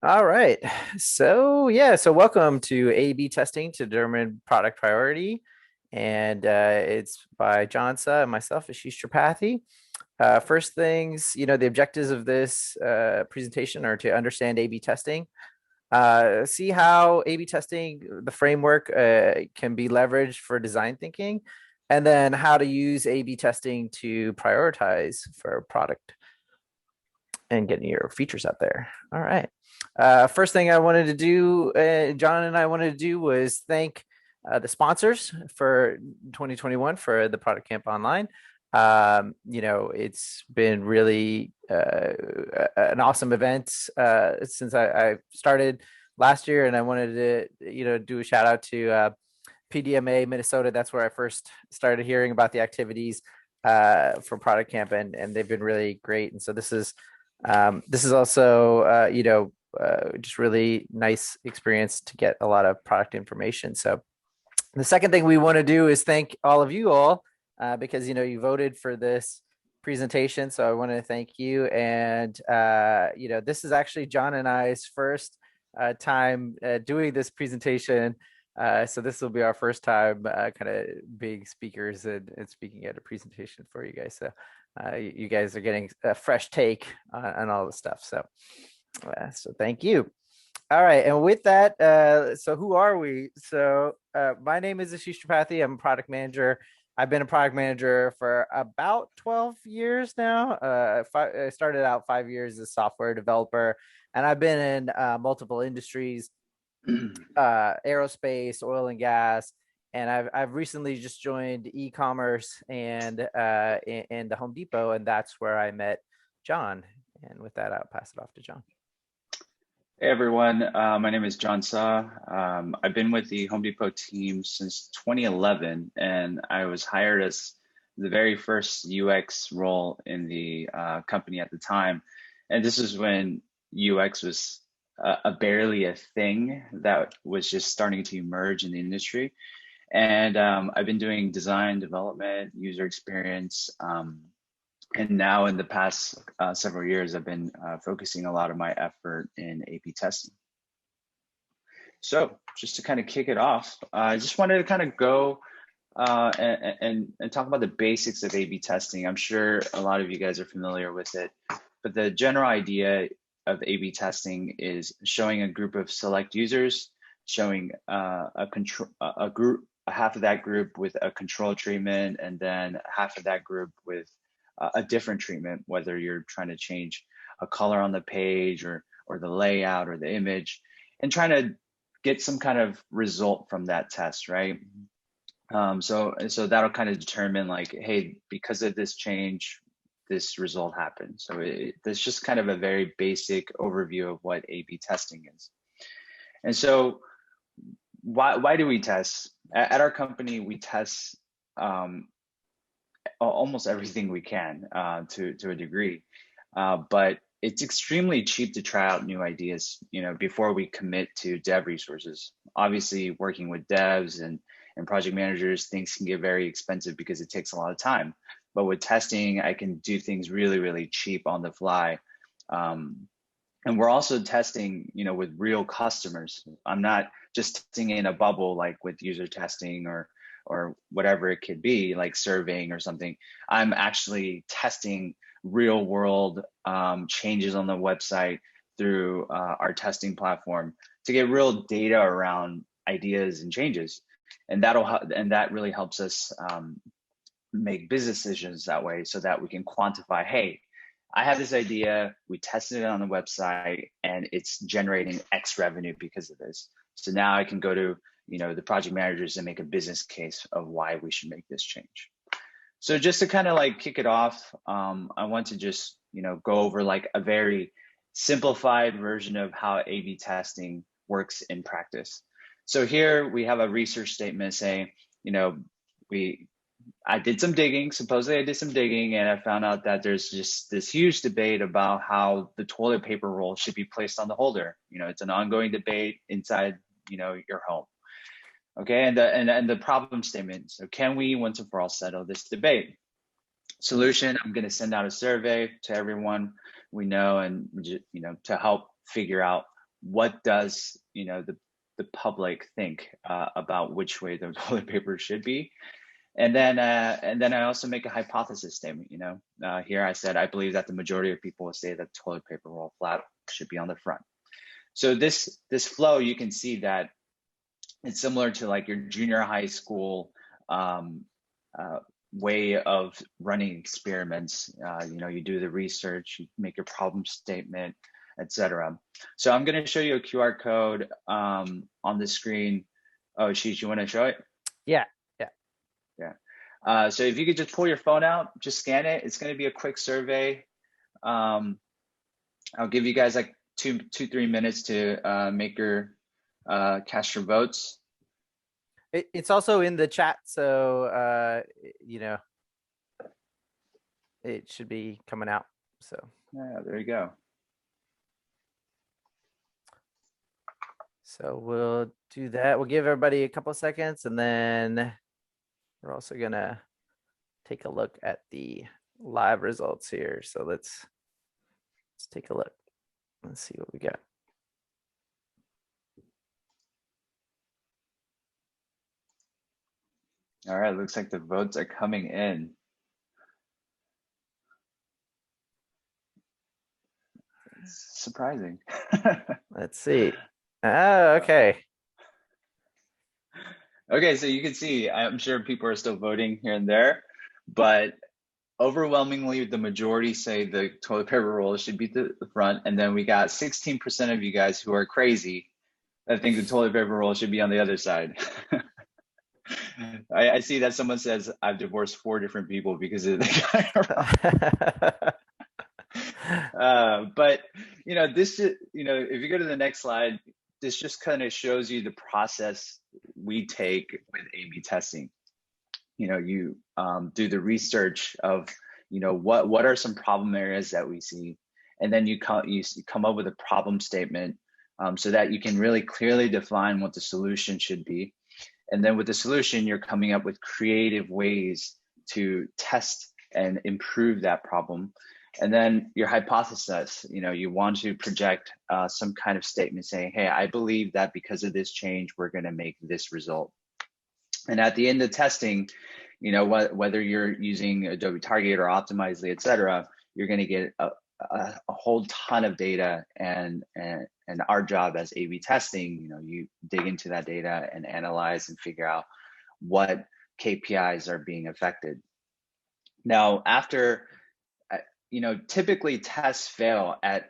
All right. So welcome to A/B testing to determine product priority. And it's by John Suh and myself, Ashish Tripathi. First things, the objectives of this presentation are to understand A/B testing, see how A/B testing, the framework, can be leveraged for design thinking, and then how to use A/B testing to prioritize for product and getting your features out there. All right. First thing I wanted to do, John and I wanted to do was thank the sponsors for 2021 for the Product Camp Online. It's been really an awesome event since I started last year, and I wanted to, do a shout out to PDMA Minnesota. That's where I first started hearing about the activities for Product Camp, and they've been really great. And so this is also, just really nice experience to get a lot of product information. So the second thing we want to do is thank all of you all because, you voted for this presentation. So I want to thank you. And, this is actually John and I's first time doing this presentation. So this will be our first time kind of being speakers and speaking at a presentation for you guys. So you guys are getting a fresh take on all the stuff. So thank you. All right, and with that, so who are we? So my name is Ashish Tripathi. I'm a product manager. I've been a product manager for about 12 years now. I started out 5 years as a software developer, and I've been in multiple industries, aerospace, oil and gas, and I've recently just joined e-commerce and in the Home Depot, and that's where I met John. And with that, I'll pass it off to John. Hey everyone, my name is John Suh. I've been with the Home Depot team since 2011, and I was hired as the very first UX role in the company at the time. And this is when UX was barely a thing that was just starting to emerge in the industry. And I've been doing design, development, user experience, and now in the past several years, I've been focusing a lot of my effort in A/B testing. So just to kind of kick it off, I just wanted to kind of go and talk about the basics of A/B testing. I'm sure a lot of you guys are familiar with it, but the general idea of A/B testing is showing a group of select users, showing a group, half of that group with a control treatment, and then half of that group with a different treatment, whether you're trying to change a color on the page or the layout or the image, and trying to get some kind of result from that test, right? So that'll kind of determine like, hey, because of this change, this result happened. So that's just kind of a very basic overview of what A/B testing is. And so why do we test? At our company, we test almost everything we can to a degree, but it's extremely cheap to try out new ideas, before we commit to dev resources. Obviously, working with devs and project managers, things can get very expensive because it takes a lot of time. But with testing, I can do things really, really cheap on the fly. And we're also testing, with real customers. I'm not just testing in a bubble like with user testing or whatever it could be, like surveying or something. I'm actually testing real world changes on the website through our testing platform to get real data around ideas and changes. And that really helps us make business decisions that way, so that we can quantify, hey, I have this idea, we tested it on the website, and it's generating X revenue because of this. So now I can go to the project managers and make a business case of why we should make this change. So just to kind of like kick it off, I want to just go over like a very simplified version of how A/B testing works in practice. So here we have a research statement saying, I did some digging, supposedly I did some digging, and I found out that there's just this huge debate about how the toilet paper roll should be placed on the holder. It's an ongoing debate inside, your home. Okay, and the problem statement. So can we once and for all settle this debate? Solution, I'm going to send out a survey to everyone we know, and to help figure out what does, the public think about which way the toilet paper should be. And then I also make a hypothesis statement. Here I said I believe that the majority of people will say that toilet paper roll flap should be on the front. So this flow, you can see that it's similar to like your junior high school way of running experiments. You do the research, you make your problem statement, etc. So I'm going to show you a QR code on the screen. Oh, Ashish, you want to show it? Yeah. So if you could just pull your phone out, just scan it. It's going to be a quick survey. I'll give you guys like 3 minutes to make your cast your votes. It's also in the chat, so it should be coming out. So yeah, there you go. So we'll do that. We'll give everybody a couple seconds, and then we're also gonna take a look at the live results here. So let's take a look. Let's see what we got. All right, looks like the votes are coming in. It's surprising. Let's see. Oh, okay. Okay, so you can see, I'm sure people are still voting here and there, but overwhelmingly, the majority say the toilet paper roll should be the front, and then we got 16% of you guys who are crazy that think the toilet paper roll should be on the other side. I see that someone says I've divorced 4 different people because of the guy. But this is, if you go to the next slide, this just kind of shows you the process we take with A/B testing. You do the research of what are some problem areas that we see, and then you come up with a problem statement so that you can really clearly define what the solution should be. And then with the solution, you're coming up with creative ways to test and improve that problem. And then your hypothesis, you want to project some kind of statement saying, hey, I believe that because of this change, we're going to make this result. And at the end of testing, whether you're using Adobe Target or Optimizely, et cetera, you're going to get a whole ton of data. And our job as A/B testing, you dig into that data and analyze and figure out what KPIs are being affected. Now, after, typically tests fail at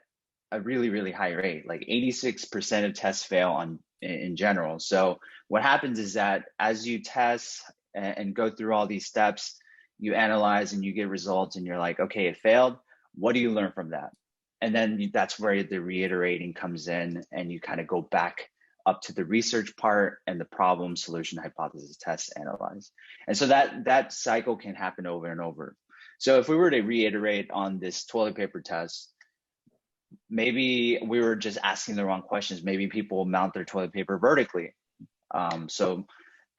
a really, really high rate, like 86% of tests fail in general. So what happens is that as you test and go through all these steps, you analyze and you get results and you're like, okay, it failed. What do you learn from that? And then that's where the reiterating comes in, and you kind of go back up to the research part and the problem, solution, hypothesis, test, analyze. And so that cycle can happen over and over. So if we were to reiterate on this toilet paper test, maybe we were just asking the wrong questions. Maybe people mount their toilet paper vertically. So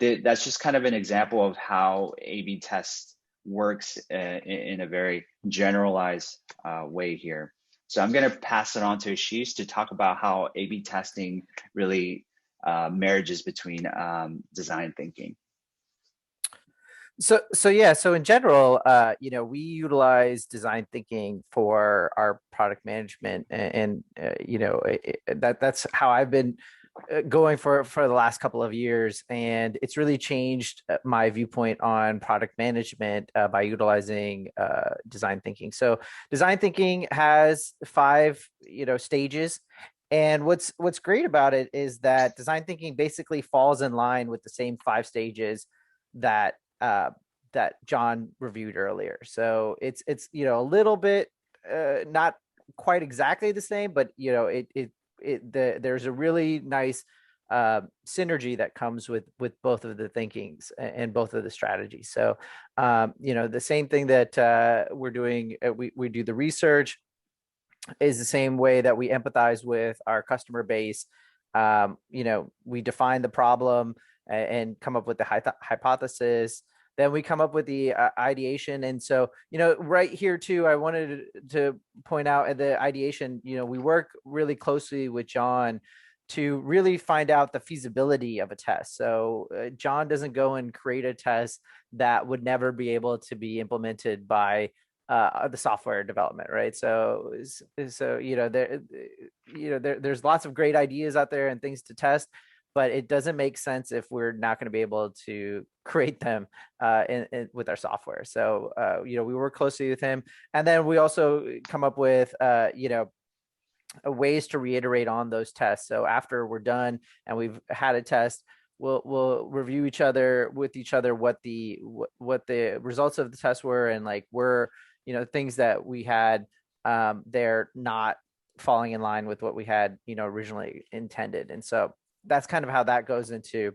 that's just kind of an example of how A/B test works in a very generalized way here. So I'm going to pass it on to Ashish to talk about how A/B testing really marriages between design thinking. So in general, we utilize design thinking for our product management, and that's how I've been going for the last couple of years, and it's really changed my viewpoint on product management by utilizing design thinking. So design thinking has 5 stages, and what's great about it is that design thinking basically falls in line with the same 5 stages that John reviewed earlier. So it's a little bit not quite exactly the same, but there's a really nice synergy that comes with both of the thinkings and both of the strategies. So the same thing that we're doing, we do the research, is the same way that we empathize with our customer base. We define the problem and come up with the hypothesis. Then we come up with the ideation. And so, right here too, I wanted to point out at the ideation, we work really closely with John to really find out the feasibility of a test. So John doesn't go and create a test that would never be able to be implemented by the software development, right? So there's lots of great ideas out there and things to test, but it doesn't make sense if we're not going to be able to create them with our software. So we work closely with him, and then we also come up with ways to reiterate on those tests. So after we're done and we've had a test, we'll review each other what the results of the test were, and like things that we had they're not falling in line with what we had originally intended. And so that's kind of how that goes into.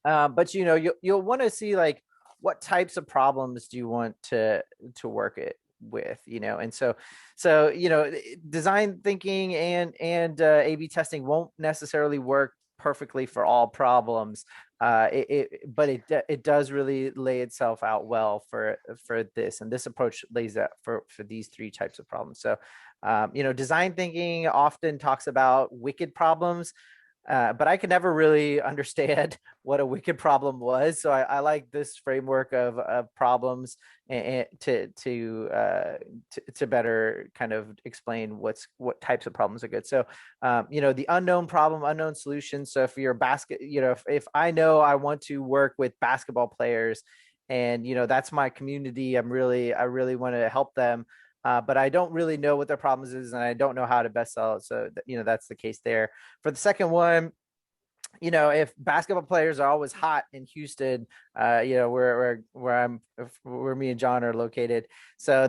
But you'll want to see like what types of problems do you want to work it with, and so design thinking and A/B testing won't necessarily work perfectly for all problems. But it does really lay itself out well for this, and this approach lays out for these three types of problems. So design thinking often talks about wicked problems, but I could never really understand what a wicked problem was. So I like this framework of problems and to better kind of explain what types of problems are good. So the unknown problem, unknown solution. So if you're if I know I want to work with basketball players, and that's my community, I really want to help them. But I don't really know what their problems is, and I don't know how to best sell it. So, that's the case there. For the second one, if basketball players are always hot in Houston, where me and John are located. So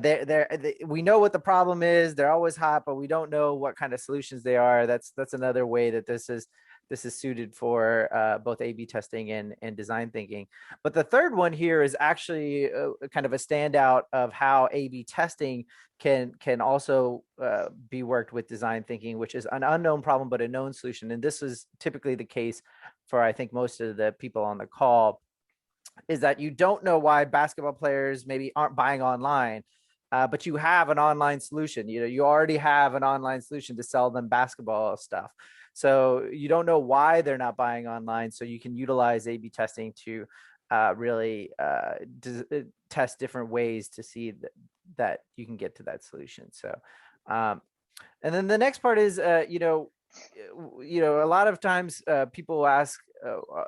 we know what the problem is. They're always hot, but we don't know what kind of solutions they are. That's another way that this is suited for both A/B testing and design thinking. But the third one here is actually kind of a standout of how A/B testing can also be worked with design thinking, which is an unknown problem but a known solution. And this is typically the case for, I think, most of the people on the call, is that you don't know why basketball players maybe aren't buying online. But you have an online solution. You already have an online solution to sell them basketball stuff. So you don't know why they're not buying online. So you can utilize A/B testing to really test different ways to see that you can get to that solution. So, and then the next part is, a lot of times people ask,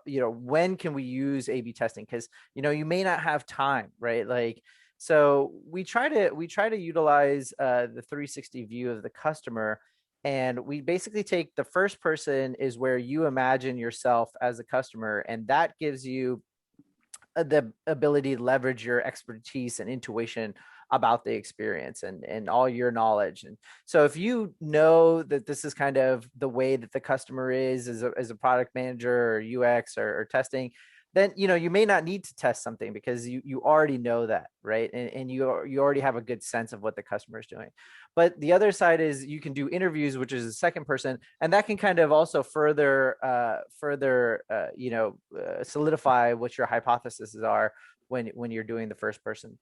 when can we use A/B testing? Because you may not have time, right? Like, so we try to utilize the 360 view of the customer, and we basically take the first person is where you imagine yourself as a customer, and that gives you the ability to leverage your expertise and intuition about the experience and all your knowledge. And so if you know that this is kind of the way that the customer is as a product manager or UX or testing, then you may not need to test something because you already know that, right? And you already have a good sense of what the customer is doing. But the other side is you can do interviews, which is the second person, and that can kind of also further solidify what your hypotheses are when you're doing the first person.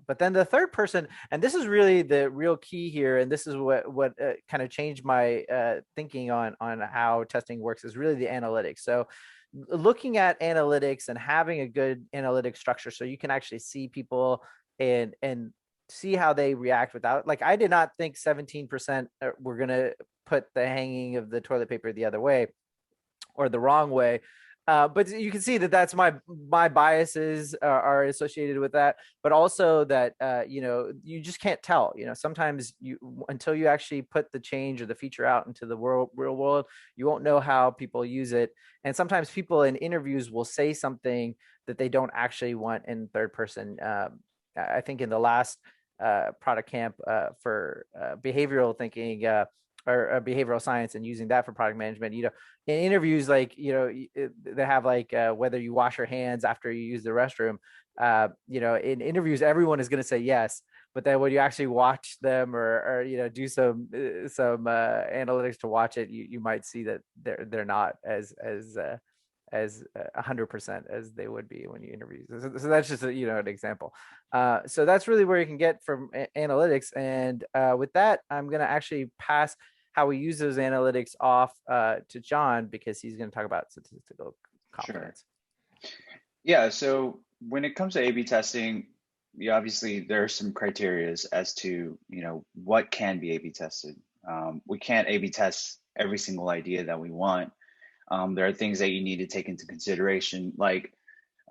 But then the third person, and this is really the real key here, and this is what kind of changed my thinking on how testing works, is really the analytics. So looking at analytics and having a good analytic structure so you can actually see people and see how they react without, like, I did not think 17% were going to put the hanging of the toilet paper the other way or the wrong way. But you can see that that's my biases are associated with that, but also that you just can't tell. Sometimes until you actually put the change or the feature out into the real world, you won't know how people use it. And sometimes people in interviews will say something that they don't actually want in third person. I think in the last product camp for behavioral thinking. Or behavioral science and using that for product management, in interviews, like, they have like whether you wash your hands after you use the restroom. In interviews, everyone is going to say yes, but then when you actually watch them or do some analytics to watch it, you might see that they're not as as 100% as they would be when you interview. So that's just an example. So that's really where you can get from analytics. And with that, I'm going to actually pass how we use those analytics off to John, because he's going to talk about statistical Sure. confidence. Yeah, so when it comes to A/B testing, obviously there are some criterias as to, what can be A/B tested. We can't A/B test every single idea that we want. There are things that you need to take into consideration, like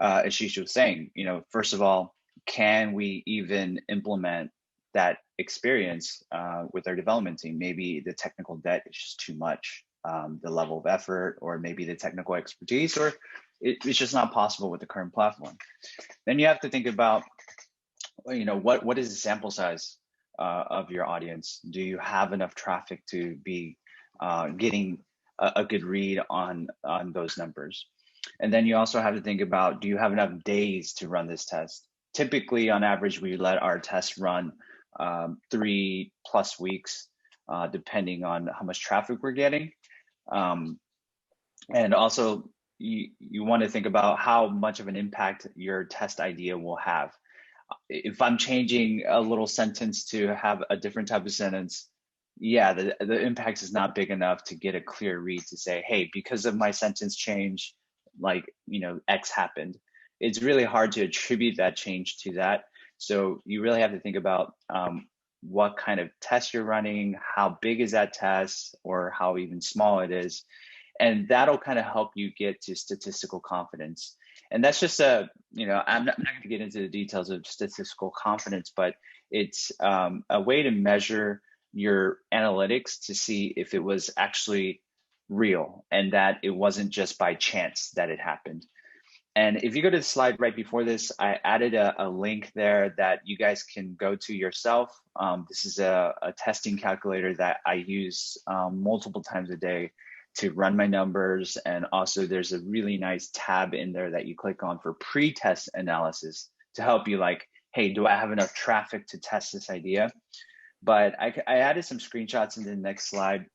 Ashish was saying, first of all, can we even implement that experience with our development team? Maybe the technical debt is just too much, the level of effort, or maybe the technical expertise, or it's just not possible with the current platform. Then you have to think about, what is the sample size of your audience? Do you have enough traffic to be getting a good read on those numbers? And then you also have to think about, do you have enough days to run this test? Typically, on average, we let our tests run 3+ weeks, depending on how much traffic we're getting. And also, you want to think about how much of an impact your test idea will have. If I'm changing a little sentence to have a different type of sentence, yeah, the impact is not big enough to get a clear read to say, hey, because of my sentence change, X happened. It's really hard to attribute that change to that. So you really have to think about what kind of test you're running, how big is that test, or how even small it is. And that'll kind of help you get to statistical confidence. And that's just I'm not going to get into the details of statistical confidence, but it's a way to measure your analytics to see if it was actually real and that it wasn't just by chance that it happened. And if you go to the slide right before this, I added a link there that you guys can go to yourself. This is a testing calculator that I use multiple times a day to run my numbers. And also there's a really nice tab in there that you click on for pre-test analysis to help you, like, hey, do I have enough traffic to test this idea? But I added some screenshots in the next slide,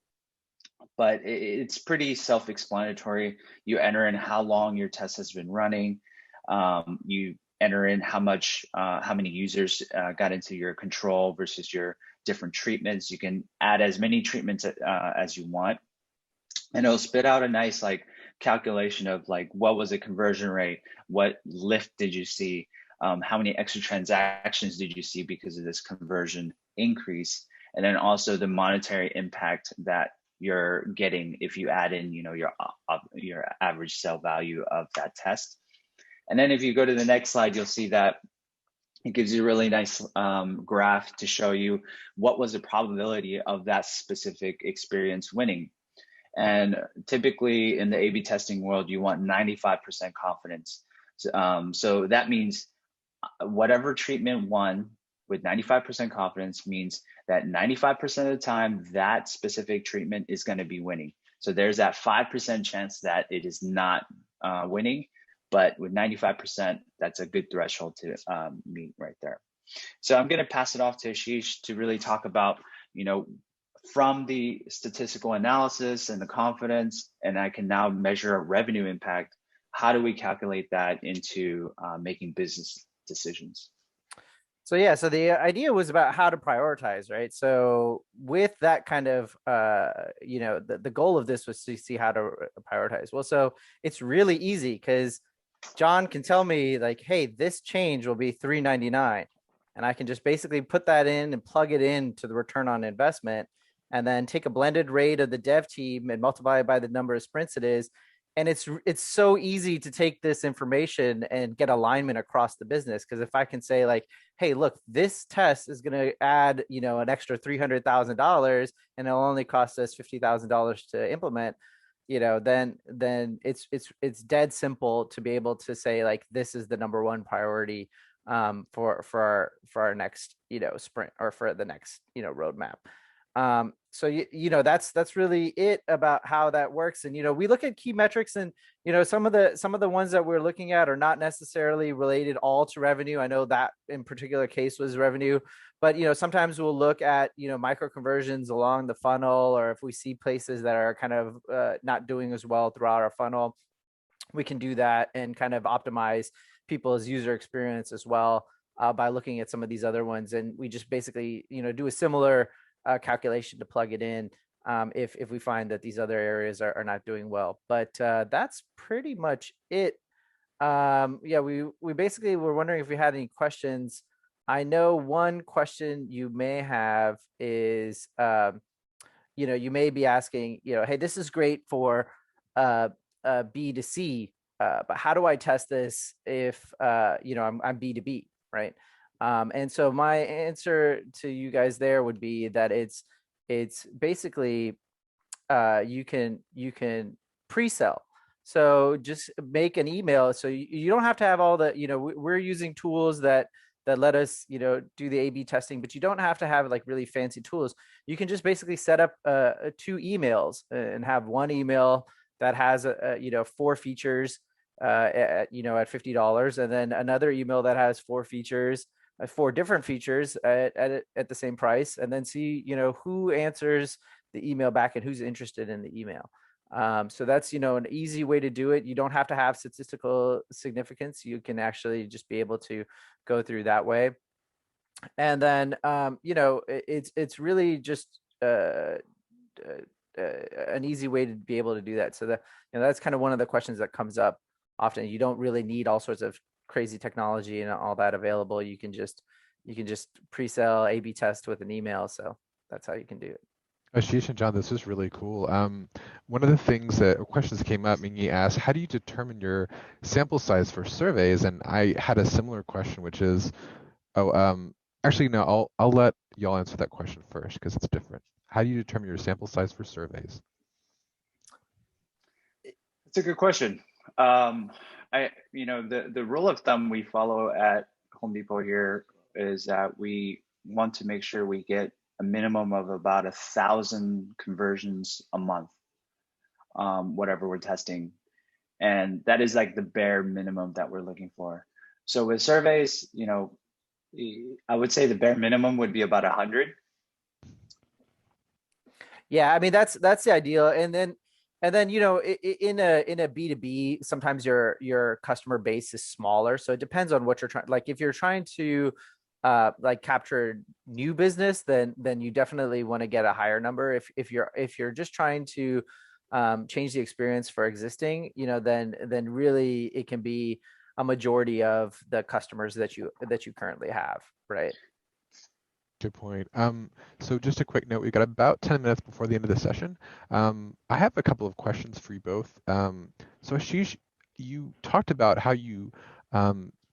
but it's pretty self-explanatory. You enter in how long your test has been running. You enter in how many users got into your control versus your different treatments. You can add as many treatments as you want. And it'll spit out a nice calculation of what was the conversion rate, what lift did you see, how many extra transactions did you see because of this conversion increase, and then also the monetary impact that you're getting if you add in your average sale value of that test. And then if you go to the next slide, you'll see that it gives you a really nice graph to show you what was the probability of that specific experience winning. And typically in the A/B testing world, you want 95% confidence. So that means whatever treatment won with 95% confidence means that 95% of the time that specific treatment is going to be winning. So there's that 5% chance that it is not winning, but with 95%, that's a good threshold to meet right there. So I'm going to pass it off to Ashish to really talk about, from the statistical analysis and the confidence, and I can now measure a revenue impact. How do we calculate that into making business decisions? So yeah, so the idea was about how to prioritize, right? So with that kind of, the goal of this was to see how to prioritize. Well, so it's really easy because John can tell me hey, this change will be $3.99, and I can just basically put that in and plug it into the return on investment, and then take a blended rate of the dev team and multiply it by the number of sprints it is. And it's so easy to take this information and get alignment across the business. Because if I can say hey, look, this test is going to add, an extra $300,000 and it'll only cost us $50,000 to implement, then it's dead simple to be able to say this is the number one priority for our next, sprint, or for the next, roadmap. So that's really it about how that works. And we look at key metrics, and some of the ones that we're looking at are not necessarily related all to revenue. I know that in particular case was revenue, but sometimes we'll look at micro conversions along the funnel, or if we see places that are kind of not doing as well throughout our funnel, we can do that and kind of optimize people's user experience as well by looking at some of these other ones. And we just basically, do a similar calculation to plug it in if we find that these other areas are not doing well. But that's pretty much it. Yeah, we basically were wondering if we had any questions. I know one question you may have is, you may be asking, hey, this is great for uh, B2C, but how do I test this if, I'm B2B, right? And so my answer to you guys there would be that it's basically you can pre-sell. So just make an email. So you don't have to have all the, we're using tools that let us, do the A/B testing, but you don't have to have like really fancy tools. You can just basically set up two emails and have one email that has four features at $50, and then another email that has four features, four different features at the same price, and then see who answers the email back and who's interested in the email. So that's an easy way to do it. You don't have to have statistical significance. You can actually just be able to go through that way. And then it's really just an easy way to be able to do that. So that that's kind of one of the questions that comes up often. You don't really need all sorts of crazy technology and all that available. You can just pre-sell A/B test with an email. So that's how you can do it. Ashish and John, this is really cool. One of the things that questions that came up, Mingy asked, how do you determine your sample size for surveys? And I had a similar question, which is, actually, no, I'll let y'all answer that question first because it's different. How do you determine your sample size for surveys? It's a good question. The rule of thumb we follow at Home Depot here is that we want to make sure we get a minimum of about 1,000 conversions a month, whatever we're testing. And that is like the bare minimum that we're looking for. So with surveys, I would say the bare minimum would be about 100. Yeah, I mean that's the ideal. And then in a B2B, sometimes your customer base is smaller, so it depends on what you're trying. Like if you're trying to like capture new business, then you definitely want to get a higher number. If you're just trying to change the experience for existing, then really it can be a majority of the customers that you currently have, right? Good point. So just a quick note, we've got about 10 minutes before the end of the session. I have a couple of questions for you both. So Ashish, you talked about how you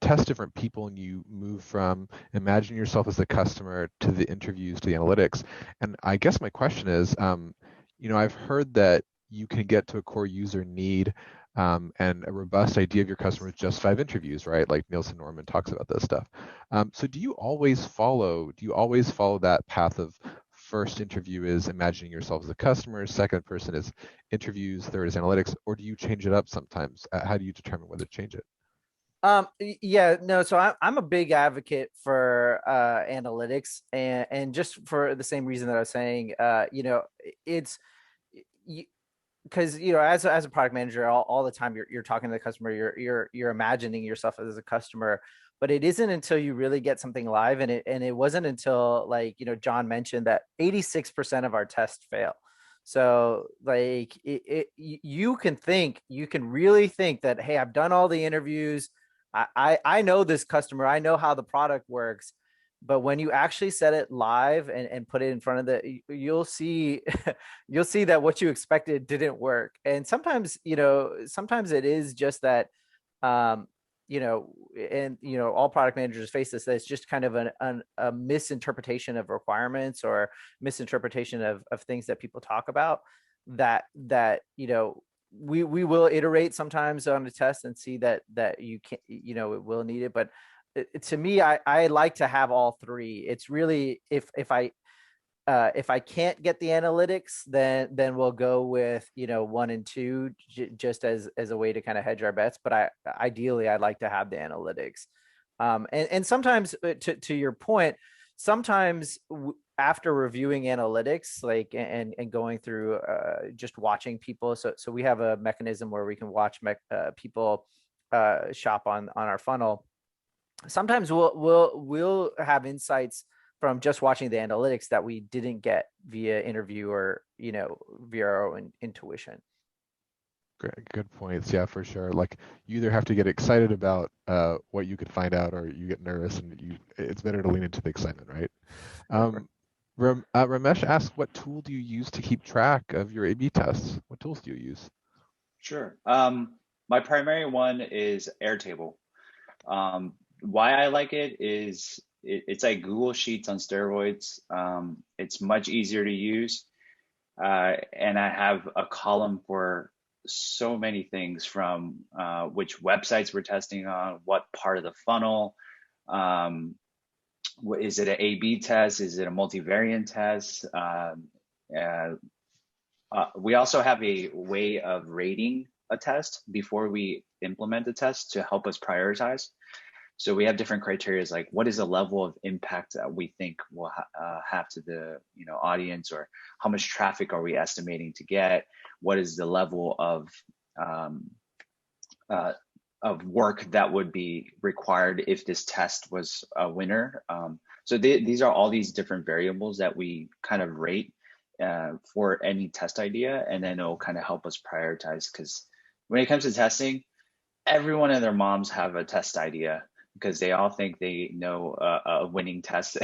test different people and you move from imagining yourself as the customer to the interviews to the analytics. And I guess my question is, I've heard that you can get to a core user need and a robust idea of your customer with just 5 interviews, right? Like Nielsen Norman talks about this stuff. So do you always follow that path of first interview is imagining yourself as a customer, second person is interviews, third is analytics, or do you change it up sometimes? How do you determine whether to change it? Yeah, no, so I'm a big advocate for analytics, and just for the same reason that I was saying, it's because as a product manager, all the time you're talking to the customer, you're imagining yourself as a customer, but it isn't until you really get something live, and it wasn't until, like, John mentioned that 86% of our tests fail. So like you can really think that, hey, I've done all the interviews, I know this customer, I know how the product works, but when you actually set it live and put it in front of you'll see you'll see that what you expected didn't work. And sometimes it is just that, um, all product managers face this. That's just kind of a misinterpretation of requirements or misinterpretation of things that people talk about. That we will iterate sometimes on a test and see that you can it will need it, but to me, I like to have all three. It's really, if I can't get the analytics, then we'll go with 1 and 2 just as a way to kind of hedge our bets. But ideally I'd like to have the analytics. And sometimes, to your point, sometimes after reviewing analytics, like, and going through just watching people, so we have a mechanism where we can watch people shop on our funnel. Sometimes we'll have insights from just watching the analytics that we didn't get via interview or via our own intuition. Great, good points. Yeah, for sure. Like you either have to get excited about what you could find out, or you get nervous, and it's better to lean into the excitement, right? Ramesh asks, what tool do you use to keep track of your A/B tests? What tools do you use? Sure. My primary one is Airtable. Why I like it is it's like Google Sheets on steroids. It's much easier to use. And I have a column for so many things, from which websites we're testing on, what part of the funnel, is it an A/B test? Is it a multivariant test? We also have a way of rating a test before we implement the test to help us prioritize. So we have different criteria, like what is the level of impact that we think will have to the audience, or how much traffic are we estimating to get? What is the level of work that would be required if this test was a winner? So these are all these different variables that we kind of rate for any test idea, and then it'll kind of help us prioritize. Because when it comes to testing, everyone and their moms have a test idea, because they all think they know a winning test.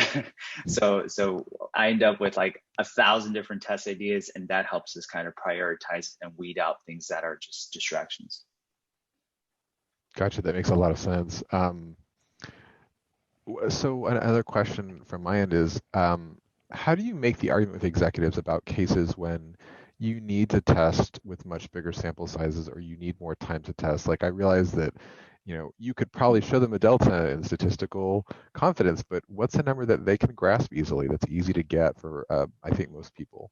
so I end up with like 1,000 different test ideas, and that helps us kind of prioritize and weed out things that are just distractions. Gotcha. That makes a lot of sense. So another question from my end is, how do you make the argument with executives about cases when you need to test with much bigger sample sizes, or you need more time to test? Like, I realize that you could probably show them a delta in statistical confidence, but what's a number that they can grasp easily, that's easy to get for, I think, most people?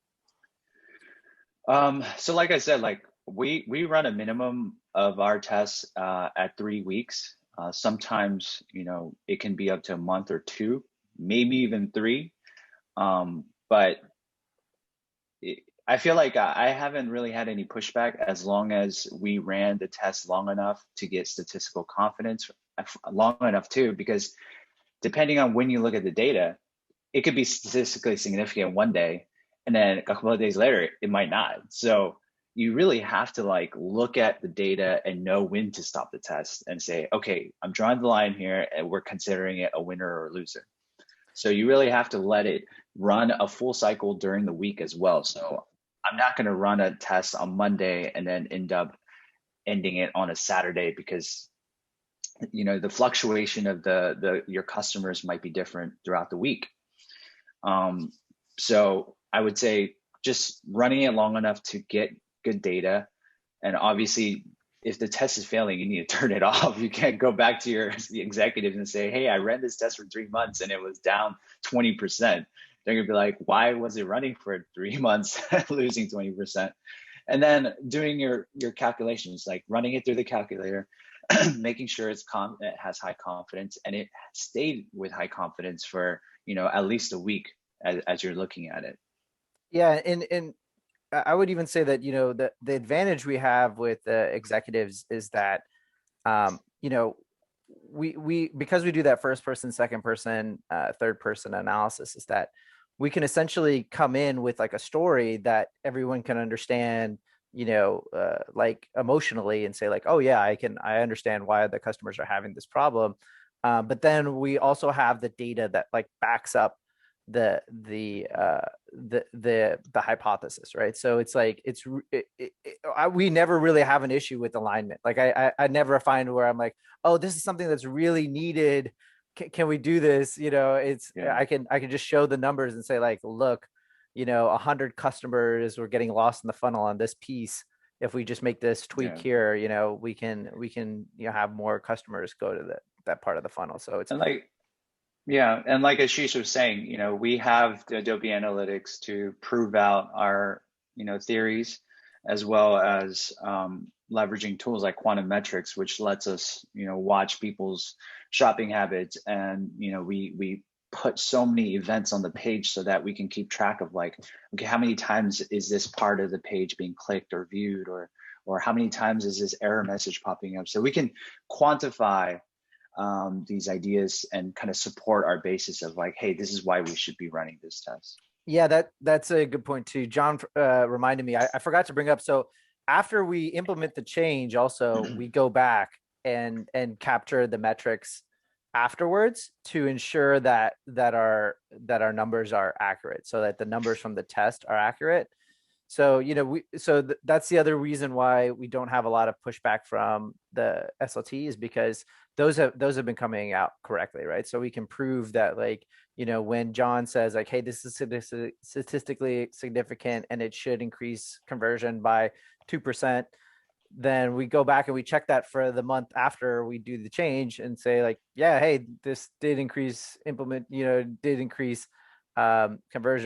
So like I said, like we run a minimum of our tests at 3 weeks. Sometimes, it can be up to a month or 2, maybe even 3. But I feel like I haven't really had any pushback, as long as we ran the test long enough to get statistical confidence, long enough too, because depending on when you look at the data, it could be statistically significant one day, and then a couple of days later, it might not. So you really have to like look at the data and know when to stop the test and say, okay, I'm drawing the line here, and we're considering it a winner or a loser. So you really have to let it run a full cycle during the week as well. So I'm not going to run a test on Monday and then end up ending it on a Saturday, because the fluctuation of your customers might be different throughout the week. So I would say just running it long enough to get good data. And obviously, if the test is failing, you need to turn it off. You can't go back to your executives and say, hey, I ran this test for 3 months and it was down 20%. They're gonna be like, why was it running for 3 months, losing 20%? And then doing your calculations, like running it through the calculator, making sure it has high confidence, and it stayed with high confidence for at least a week as you're looking at it. Yeah, and I would even say that the advantage we have with executives is that we because we do that first person, second person, third person analysis, is that we can essentially come in with like a story that everyone can understand, like emotionally, and say like, oh yeah, I understand why the customers are having this problem. But then we also have the data that like backs up the hypothesis, right? So it's like we never really have an issue with alignment. Like I never find where I'm like, oh, this is something that's really needed. Can we do this? I can just show the numbers and say like, look, 100 customers were getting lost in the funnel on this piece. If we just make this tweak here, we can have more customers go to that part of the funnel. So it's like Ashish was saying, we have the Adobe Analytics to prove out our theories, as well as leveraging tools like quantum metrics, which lets us watch people's shopping habits, and we put so many events on the page so that we can keep track of like, okay, how many times is this part of the page being clicked or viewed, or how many times is this error message popping up? So we can quantify these ideas and kind of support our basis of like, hey, this is why we should be running this test. Yeah, that's a good point too. John reminded me. I forgot to bring up. So after we implement the change, also we go back and capture the metrics afterwards to ensure that our numbers are accurate, so that the numbers from the test are accurate. So that's the other reason why we don't have a lot of pushback from the SLT, is because those have been coming out correctly, right? So we can prove that, like, when John says like, hey, this is statistically significant and it should increase conversion by 2%, then we go back and we check that for the month after we do the change and say like, yeah, hey, this did increase conversion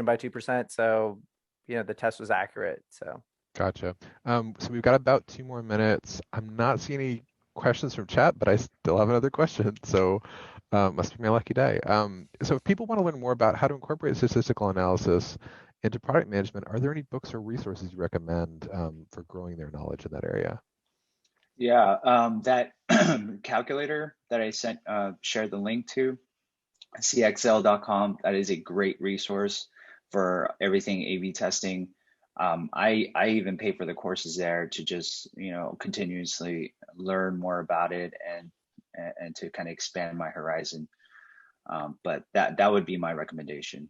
by 2%. So the test was accurate. So Gotcha. So we've got about 2 more minutes. I'm not seeing any questions from chat, but I still have another question. So must be my lucky day. So if people want to learn more about how to incorporate statistical analysis into product management, are there any books or resources you recommend for growing their knowledge in that area? Yeah, that calculator that I shared the link to, cxl.com, that is a great resource for everything A/B testing. I even pay for the courses there to just continuously learn more about it and to kind of expand my horizon. But that would be my recommendation.